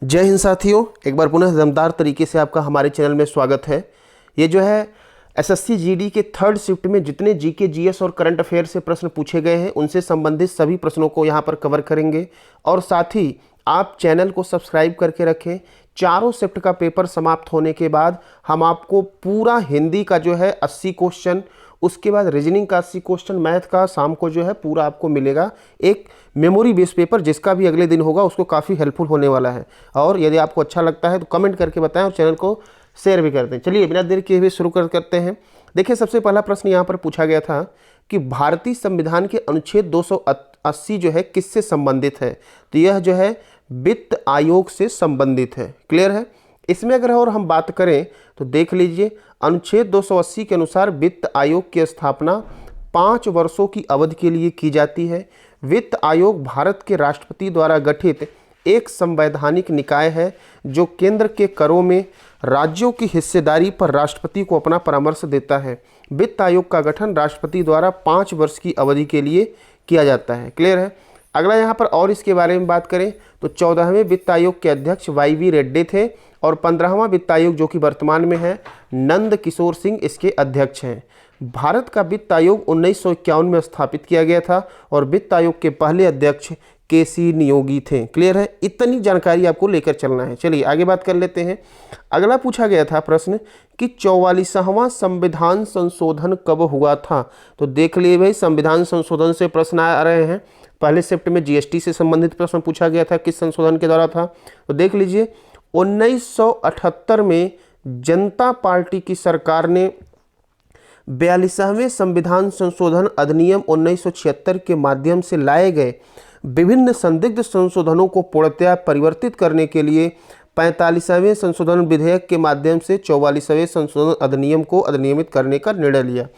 जय हिंद साथियों, एक बार पुनः दमदार तरीके से आपका हमारे चैनल में स्वागत है। ये जो है एसएससी जीडी के थर्ड शिफ्ट में जितने जीके जीएस और करंट अफेयर से प्रश्न पूछे गए हैं उनसे संबंधित सभी प्रश्नों को यहाँ पर कवर करेंगे। और साथ ही आप चैनल को सब्सक्राइब करके रखें। चारों शिफ्ट का पेपर समाप्त होने के बाद हम आपको पूरा हिंदी का जो है 80 क्वेश्चन, उसके बाद रीजनिंग का 80 क्वेश्चन, मैथ का शाम को जो है पूरा आपको मिलेगा एक मेमोरी बेस्ड पेपर, जिसका भी अगले दिन होगा उसको काफ़ी हेल्पफुल होने वाला है। और यदि आपको अच्छा लगता है तो कमेंट करके बताएं और चैनल को शेयर भी कर दें। चलिए बिना देर किए हुए शुरू करते हैं। देखिए, सबसे पहला प्रश्न यहाँ पर पूछा गया था कि भारतीय संविधान के अनुच्छेद 280 जो है किससे संबंधित है। तो यह जो है वित्त आयोग से संबंधित है। क्लियर है। इसमें अगर और हम बात करें तो देख लीजिए, अनुच्छेद 280 के अनुसार वित्त आयोग की स्थापना 5 वर्षों की अवधि के लिए की जाती है। वित्त आयोग भारत के राष्ट्रपति द्वारा गठित एक संवैधानिक निकाय है जो केंद्र के करों में राज्यों की हिस्सेदारी पर राष्ट्रपति को अपना परामर्श देता है। वित्त आयोग का गठन राष्ट्रपति द्वारा 5 वर्ष की अवधि के लिए किया जाता है। क्लियर है। अगला यहाँ पर और इसके बारे में बात करें तो 14वें वित्त आयोग के अध्यक्ष वाई रेड्डी थे और 15वां वित्त आयोग जो कि वर्तमान में है नंद किशोर सिंह इसके अध्यक्ष हैं। भारत का वित्त आयोग 1951 में स्थापित किया गया था और वित्त आयोग के पहले अध्यक्ष केसी नियोगी थे। क्लियर है। इतनी जानकारी आपको लेकर चलना है। चलिए आगे बात कर लेते हैं। अगला पूछा गया था प्रश्न कि 44वां संविधान संशोधन कब हुआ था। तो देख लिए भाई, संविधान संशोधन से प्रश्न आ रहे हैं। पहले शिफ्ट में जीएसटी से संबंधित प्रश्न पूछा गया था, किस संशोधन के द्वारा था। तो देख लीजिए, 1978 में जनता पार्टी की सरकार ने 42वें संविधान संशोधन अधिनियम 1976 के माध्यम से लाए गए विभिन्न संदिग्ध संशोधनों को पूर्णतया परिवर्तित करने के लिए 45वें संशोधन विधेयक के माध्यम से 44वें संशोधन अधिनियम को अधिनियमित करने का निर्णय लिया।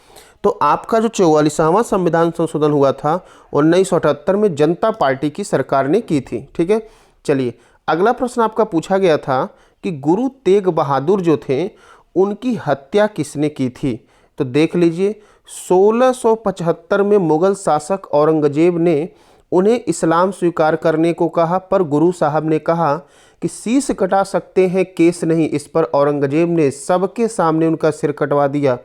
तो आपका जो 44वां संविधान संशोधन हुआ था 1978 में जनता पार्टी की सरकार ने की थी। ठीक है। चलिए अगला प्रश्न आपका पूछा गया था कि गुरु तेग बहादुर जो थे उनकी हत्या किसने की थी। तो देख लीजिए, 1675 में मुगल शासक औरंगजेब ने उन्हें इस्लाम स्वीकार करने को कहा, पर गुरु साहब ने कहा कि शीश कटा सकते हैं, केस नहीं। इस पर औरंगजेब ने सबके सामने उनका सिर कटवा दिया।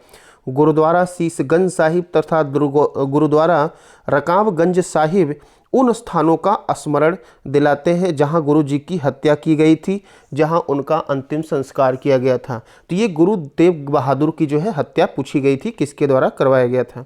गुरुद्वारा शीशगंज साहिब तथा गुरुद्वारा रकाबगंज साहिब उन स्थानों का स्मरण दिलाते हैं जहां गुरु जी की हत्या की गई थी, जहां उनका अंतिम संस्कार किया गया था। तो ये गुरु तेग बहादुर की जो है हत्या पूछी गई थी, किसके द्वारा करवाया गया था।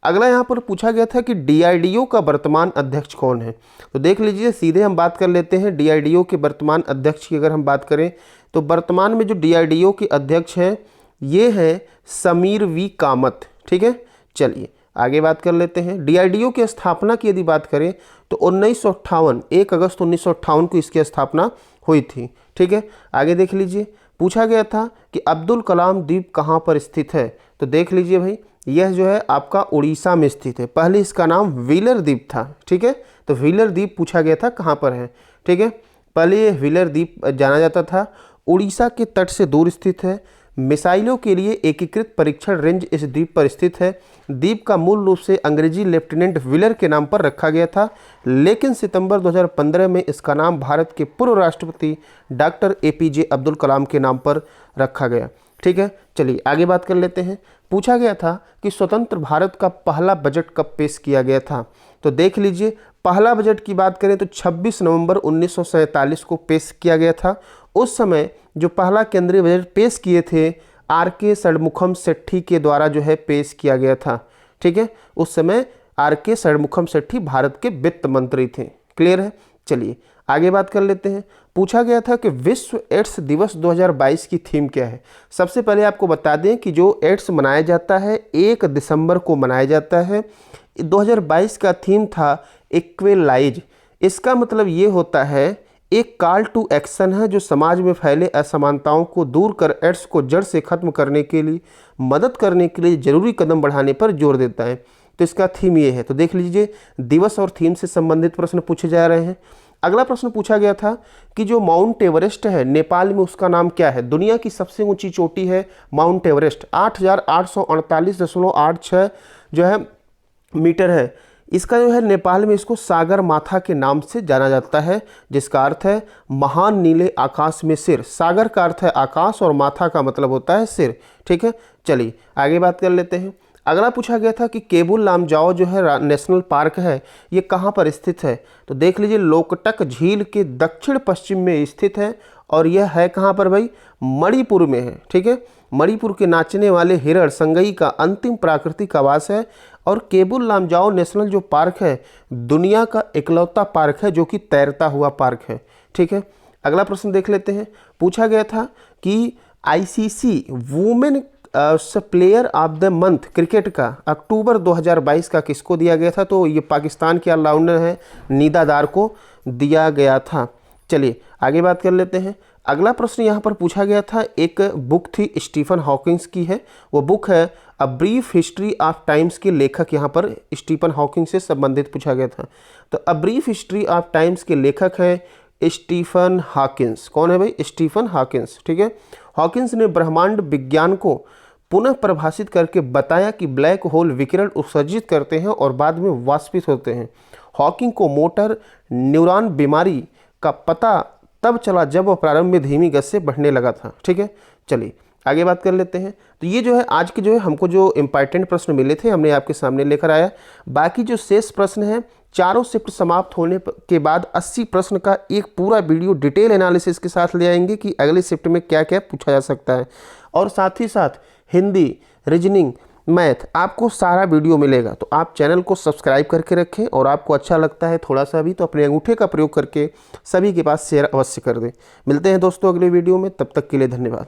अगला यहाँ पर पूछा गया था कि डीआरडीओ का वर्तमान अध्यक्ष कौन है। तो देख लीजिए, सीधे हम बात कर लेते हैं डीआरडीओ के वर्तमान अध्यक्ष की। अगर हम बात करें तो वर्तमान में जो डीआरडीओ के अध्यक्ष हैं ये हैं समीर वी कामत। ठीक है। चलिए आगे बात कर लेते हैं। डीआरडीओ की स्थापना की यदि बात करें तो 1958 1 अगस्त 1958 को इसकी स्थापना हुई थी। ठीक है। आगे देख लीजिए, पूछा गया था कि अब्दुल कलाम द्वीप कहाँ पर स्थित है। तो देख लीजिए भाई, यह जो है आपका उड़ीसा में स्थित है। पहले इसका नाम व्हीलर द्वीप था। ठीक है। तो व्हीलर द्वीप पूछा गया था कहाँ पर है। ठीक है। पहले ये व्हीलर द्वीप जाना जाता था, उड़ीसा के तट से दूर स्थित है। मिसाइलों के लिए एकीकृत परीक्षण रेंज इस द्वीप पर स्थित है। द्वीप का मूल रूप से अंग्रेजी लेफ्टिनेंट व्हीलर के नाम पर रखा गया था, लेकिन सितंबर 2015 में इसका नाम भारत के पूर्व राष्ट्रपति डॉक्टर एपीजे अब्दुल कलाम के नाम पर रखा गया। ठीक है। चलिए आगे बात कर लेते हैं। पूछा गया था कि स्वतंत्र भारत का पहला बजट कब पेश किया गया था। तो देख लीजिए, पहला बजट की बात करें तो 26 नवंबर 1947 को पेश किया गया था। उस समय जो पहला केंद्रीय बजट पेश किए थे आर.के. षणमुखम सेट्टी के द्वारा जो है पेश किया गया था। ठीक है। उस समय आर.के. षणमुखम सेट्टी भारत के वित्त मंत्री थे। क्लियर है। चलिए आगे बात कर लेते हैं। पूछा गया था कि विश्व एड्स दिवस 2022 की थीम क्या है। सबसे पहले आपको बता दें कि जो एड्स मनाया जाता है 1 दिसंबर को मनाया जाता है। 2022 का थीम था इक्वेलाइज। इसका मतलब ये होता है एक कॉल टू एक्शन है जो समाज में फैले असमानताओं को दूर कर एड्स को जड़ से खत्म करने के लिए मदद करने के लिए जरूरी कदम बढ़ाने पर जोर देता है। तो इसका थीम ये है। तो देख लीजिए, दिवस और थीम से संबंधित प्रश्न पूछे जा रहे हैं। अगला प्रश्न पूछा गया था कि जो माउंट एवरेस्ट है नेपाल में उसका नाम क्या है। दुनिया की सबसे ऊंची चोटी है माउंट एवरेस्ट, 8848.86 जो है मीटर है। इसका जो है नेपाल में इसको सागर माथा के नाम से जाना जाता है, जिसका अर्थ है महान नीले आकाश में सिर। सागर का अर्थ है आकाश और माथा का मतलब होता है सिर। ठीक है, चलिए आगे बात कर लेते हैं। अगला पूछा गया था कि केबुल लामजाओ जो है नेशनल पार्क है ये कहाँ पर स्थित है। तो देख लीजिए लोकटक झील के दक्षिण पश्चिम में स्थित है और यह है कहाँ पर भाई, मणिपुर में है। ठीक है, मणिपुर के नाचने वाले हिरण संगई का अंतिम प्राकृतिक आवास है और केबुल लामजाओ नेशनल जो पार्क है दुनिया का इकलौता पार्क है जो कि तैरता हुआ पार्क है। ठीक है, अगला प्रश्न देख लेते हैं। पूछा गया था कि ICC women player of the month cricket का अक्टूबर 2022 का किसको दिया गया था। तो ये पाकिस्तान के ऑलराउंडर है निदा दार को दिया गया था। चलिए आगे बात कर लेते हैं। अगला प्रश्न यहाँ पर पूछा गया था, एक बुक थी स्टीफन हॉकिंग्स की है, वो बुक है a brief history of times के लेखक यहाँ पर स्टीफन हॉकिंग से संबंधित पूछा गया था। तो a brief history of times के लेखक है स्टीफन हॉकिंस। कौन है भाई, स्टीफन हॉकिंस। ठीक है, हॉकिंस ने ब्रह्मांड विज्ञान को पुनः परिभाषित करके बताया कि ब्लैक होल विकिरण उत्सर्जित करते हैं और बाद में वाष्पित होते हैं। हॉकिंग को मोटर न्यूरॉन बीमारी का पता तब चला जब वह प्रारंभ में धीमी गति से बढ़ने लगा था। ठीक है, चलिए आगे बात कर लेते हैं। तो ये जो है आज के जो है हमको जो इम्पॉर्टेंट प्रश्न मिले थे हमने आपके सामने लेकर आया। बाकी जो शेष प्रश्न है चारों शिफ्ट समाप्त होने के बाद 80 प्रश्न का एक पूरा वीडियो डिटेल एनालिसिस के साथ ले आएंगे कि अगले शिफ्ट में क्या क्या पूछा जा सकता है। और साथ ही साथ हिंदी, रीजनिंग, मैथ आपको सारा वीडियो मिलेगा। तो आप चैनल को सब्सक्राइब करके रखें और आपको अच्छा लगता है थोड़ा सा भी तो अपने अंगूठे का प्रयोग करके सभी के पास शेयर अवश्य कर दें। मिलते हैं दोस्तों अगले वीडियो में, तब तक के लिए धन्यवाद।